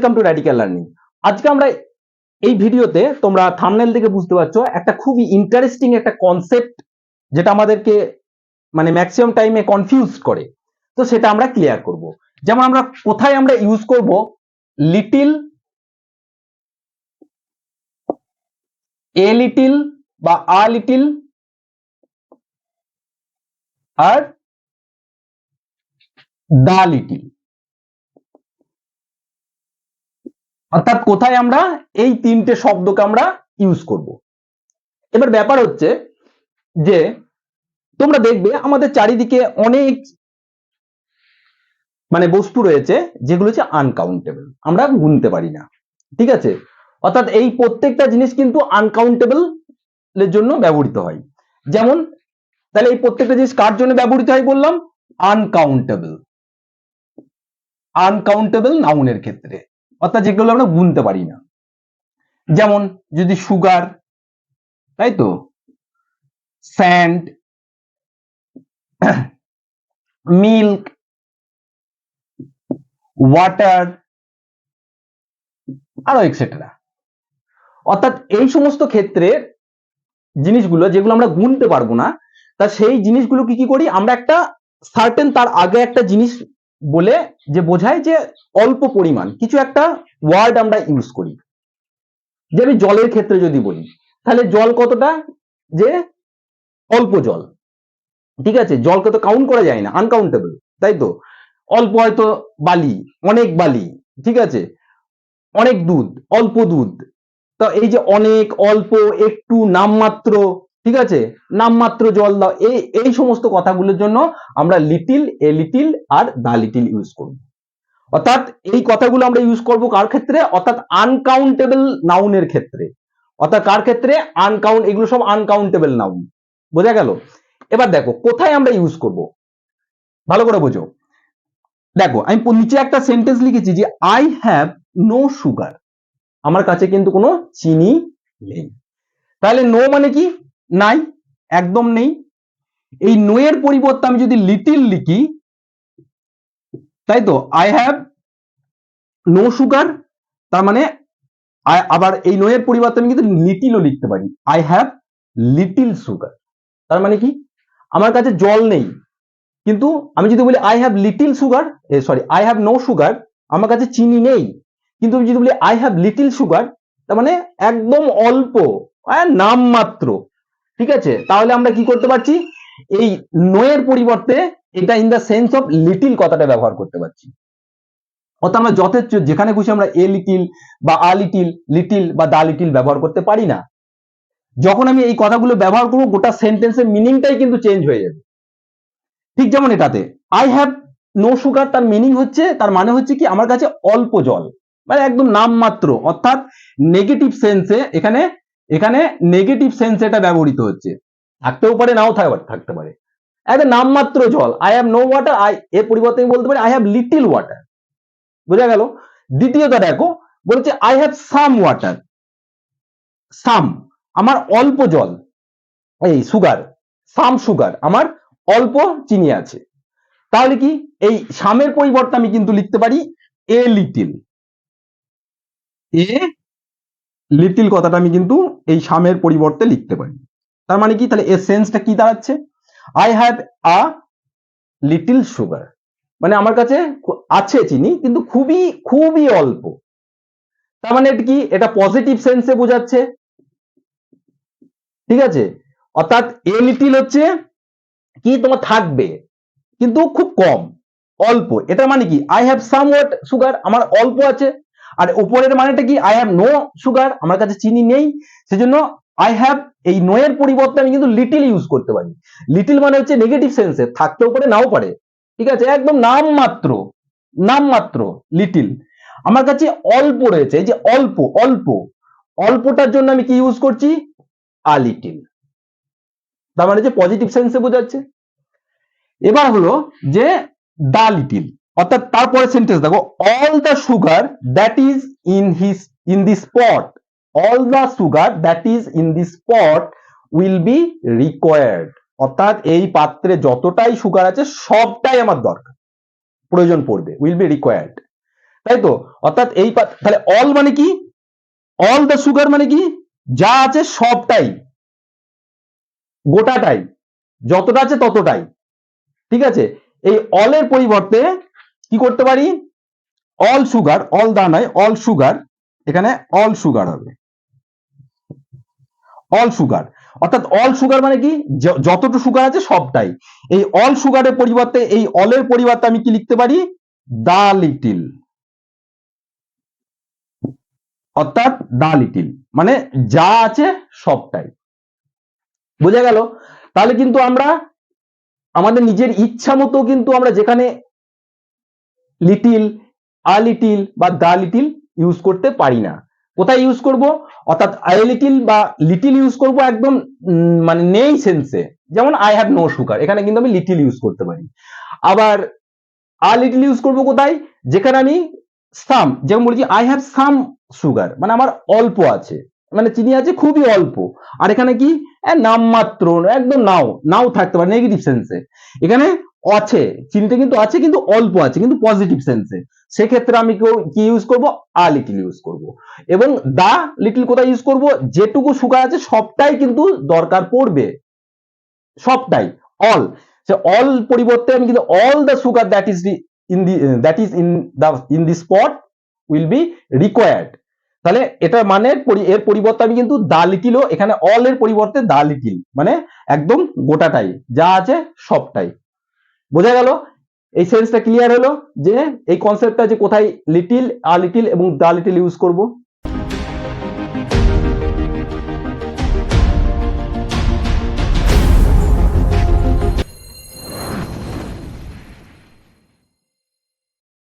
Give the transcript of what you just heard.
Welcome to radical learning. আজকে আমরা এই ভিডিওতে তোমরা থাম্বনেল থেকে বুঝতে পারছো একটা খুবই ইন্টারেস্টিং একটা কনসেপ্ট যেটা আমাদেরকে মানে ম্যাক্সিমাম টাইমে কনফিউজ করে, তো সেটা আমরা ক্লিয়ার করব। যেমন আমরা কোথায় আমরা ইউজ করব লিটিল, এ লিটিল বা আ লিটিল আর দা লিটিল, অর্থাৎ কোথায় আমরা এই তিনটে শব্দকে আমরা ইউজ করব। এবার ব্যাপার হচ্ছে যে তোমরা দেখবে আমাদের চারিদিকে অনেক মানে বস্তু রয়েছে যেগুলো হচ্ছে আনকাউন্টেবল, আমরা গুনতে পারি না, ঠিক আছে। অর্থাৎ এই প্রত্যেকটা জিনিস কিন্তু আনকাউন্টেবল এর জন্য ব্যবহৃত হয়। যেমন তাহলে এই প্রত্যেকটা জিনিস কার জন্য ব্যবহৃত হয় বললাম? আনকাউন্টেবল, আনকাউন্টেবল নাউনের ক্ষেত্রে, অর্থাৎ যেগুলো আমরা গুনতে পারি না। যেমন যদি সুগার, তাই তো, স্যান্ড, মিল্ক, ওয়াটার আরো এক্সেট্রা। অর্থাৎ এই সমস্ত ক্ষেত্রে জিনিসগুলো যেগুলো আমরা গুনতে পারবো না, তা সেই জিনিসগুলো কি করি আমরা, একটা সার্টেন তার আগে একটা জিনিস বলে যে বোঝায় যে অল্প পরিমাণ কিছু একটা ওয়ার্ড আমরা ইউজ করি। যে আমি জলের ক্ষেত্রে যদি বলি, তাহলে জল কতটা, যে অল্প জল, ঠিক আছে। জলকে তো কাউন্ট করা যায় না, আনকাউন্টেবল, তাই তো। অল্প হয়তো বালি, অনেক বালি, ঠিক আছে। অনেক দুধ, অল্প দুধ। তো এই যে অনেক, অল্প, একটু, নামমাত্র, ঠিক আছে, নামমাত্র জল দাও, এই সমস্ত কথাগুলোর জন্য আমরা লিটিল, এ লিটিল আর দা লিটিল ইউজ করব। অর্থাৎ এই কথাগুলো আমরা ইউজ করব কার ক্ষেত্রে? অর্থাৎ আনকাউন্টেবল নাউনের ক্ষেত্রে। অর্থাৎ কার ক্ষেত্রে? এগুলো সব আনকাউন্টেবল নাউন, বোঝা গেল। এবার দেখো কোথায় আমরা ইউজ করব, ভালো করে বোঝো। দেখো আমি নিচে একটা সেন্টেন্স লিখেছি যে আই হ্যাভ নো সুগার, আমার কাছে কিন্তু কোনো চিনি নেই। তাহলে নো মানে কি? নাই, একদম নেই। এই নো এর পরিবর্তে আমি যদি লিটিল লিখি, তাই তো, আই হ্যাভ নো সুগার, তার মানে আবার এই নো এর পরিবর্তে আমি কিন্তু লিটিলও লিখতে পারি, আই হ্যাভ লিটিল সুগার। তার মানে কি? আমার কাছে জল নেই, কিন্তু আমি যদি বলি I have little sugar, sorry I have no sugar, আমার কাছে চিনি নেই, কিন্তু আমি যদি বলি আই হ্যাভ লিটিল সুগার, তার মানে একদম অল্প, নামমাত্র, ঠিক আছে। তাহলে আমরা কি করতে পারছি, এই নো এর পরিবর্তে এটা in the sense of little কথাটা ব্যবহার করতে পারছি। অর্থাৎ আমরা যথেচ্ছ যেখানে খুশি আমরা এ লিটিল বা আ লিটিল, লিটিল বা দা লিটিল ব্যবহার করতে পারি না। যখন আমি এই কথাগুলো ব্যবহার করবো, গোটা সেন্টেন্সের মিনিংটাই কিন্তু চেঞ্জ হয়ে যাবে। ঠিক যেমন এটাতে আই হ্যাভ নো সুগার, তার মিনিং হচ্ছে, তার মানে হচ্ছে কি, আমার কাছে অল্প জল, মানে একদম নামমাত্র, অর্থাৎ নেগেটিভ সেন্সে, এখানে এখানে নেগেটিভ সেন্সে এটা ব্যবহৃত হচ্ছে। থাকতেও পারে, নাও থাকতে পারে, একদম নামমাত্র জল। আই হ্যাভ নো ওয়াটার, এর পরিবর্তে আমি বলতে পারি আই হ্যাভ লিটিল ওয়াটার, বোঝা গেল। দ্বিতীয়ত দেখো বলছে আই হ্যাভ সাম ওয়াটার, সাম আমার অল্প জল, এই সুগার, সাম সুগার আমার অল্প চিনি আছে। তাহলে কি, এই সামের পরিবর্তে আমি কিন্তু লিখতে পারি এ লিটিল, এ লিটিল কথাটা আমি কিন্তু এই সামের পরিবর্তে লিখতে পারি। তার মানে কি, তাহলে এর সেন্সটা কি দাঁড়াচ্ছে? I have a little sugar, মানে আমার কাছে আছে চিনি কিন্তু খুবই খুবই অল্প। তার মানে এটা কি, এটা পজিটিভ সেন্সে বোঝাচ্ছে, ঠিক আছে। অর্থাৎ এ লিটিল হচ্ছে কি, তোমার থাকবে কিন্তু খুব কম, অল্প। এটা মানে কি, আই হ্যাভ সাম সুগার, আমার অল্প আছে। আর উপরের মানেটা কি, আই হ্যাভ নো সুগার, আমার কাছে চিনি নেই। সেজন্য আই হ্যাভ, এই নো এর পরিবর্তে আমি কিন্তু লিটিল ইউজ করতে পারি। লিটিল মানে হচ্ছে নেগেটিভ সেন্সে, থাকতেও পারে নাও পারে, ঠিক আছে, একদম নামমাত্র, নামমাত্র লিটিল। আমার কাছে অল্প রয়েছে, এই যে অল্প, অল্প, অল্পটার জন্য আমি কি ইউজ করছি, আ লিটিল। তার মানে যে পজিটিভ সেন্সে বোঝাচ্ছে। এবার হলো যে দা লিটিল, অর্থাৎ তারপরে সেন্টেন্স দেখো, all the sugar that is in this pot, all the sugar that is in this pot will be required, অর্থাৎ এই পাত্রে যতটাই সুগার আছে সবটাই আমার দরকার, প্রয়োজন পড়বে, উইল বি রিকোয়ার্ড। তাই তো, অর্থাৎ তাহলে অল মানে কি, অল দ্য সুগার মানে কি, যা আছে সবটাই, গোটাটাই, যতটা আছে ততটাই, ঠিক আছে। এই অলের পরিবর্তে কি করতে পারি, অল সুগার, অল দা নয়, অল সুগার, এখানে অল সুগার হবে, অল সুগার। অর্থাৎ অল সুগার মানে কি, যতটুকু সুগার আছে সবটাই। এই অল সুগারের পরিবর্তে, এই অলের পরিবর্তে আমি কি লিখতে পারি, দা লিটিল, অর্থাৎ দা লিটিল মানে যা আছে সবটাই। বোঝা গেল? তাহলে কিন্তু আমরা আমাদের নিজের ইচ্ছা মতো কিন্তু আমরা যেখানে লিটিল, আ লিটিল বা দা লিটিল ইউজ করতে পারি না। কোথায় ইউজ করব, অর্থাৎ আই লিটিল বা লিটিল ইউজ করব একদম মানে নেই সেন্সে, যেমন আই হ্যাভ নো সুগার, এখানে কিন্তু আমি লিটিল ইউজ করতে পারি। আবার আ লিটিল ইউজ করব কোথায়, যেখানে আমি সাম, যেমন বলছি আই হ্যাভ সাম সুগার, মানে আমার অল্প আছে, মানে চিনি আছে খুবই অল্প। আর এখানে কি, নামমাত্র, একদম নাও নাও থাকতে পারে নেগেটিভ সেন্সে। এখানে আছে, চিনিতে কিন্তু আছে কিন্তু অল্প আছে, কিন্তু পজিটিভ সেন্সে। সেক্ষেত্রে আমি কি ইউজ করব, আ লিটিল ইউজ করব। এবং দা লিটিল কোথায় ইউজ করব, যেটুকু সুগার আছে সবটাই কিন্তু দরকার পড়বে, সবটাই, অল। সে অল পরিবর্তে আমি কিন্তু all the sugar that is in the spot will be required. তাহলে এটা মানে এর পরিবর্তে আমি কিন্তু দা লিটিলও, এখানে অল এর পরিবর্তে দা লিটিল মানে একদম গোটাটাই, যা আছে সবটাই। বোঝা গেল? এই সেন্সটা ক্লিয়ার হলো যে এই কনসেপ্টটা যে কোথায় লিটিল, আ লিটিল এবং দা লিটিল ইউজ করব।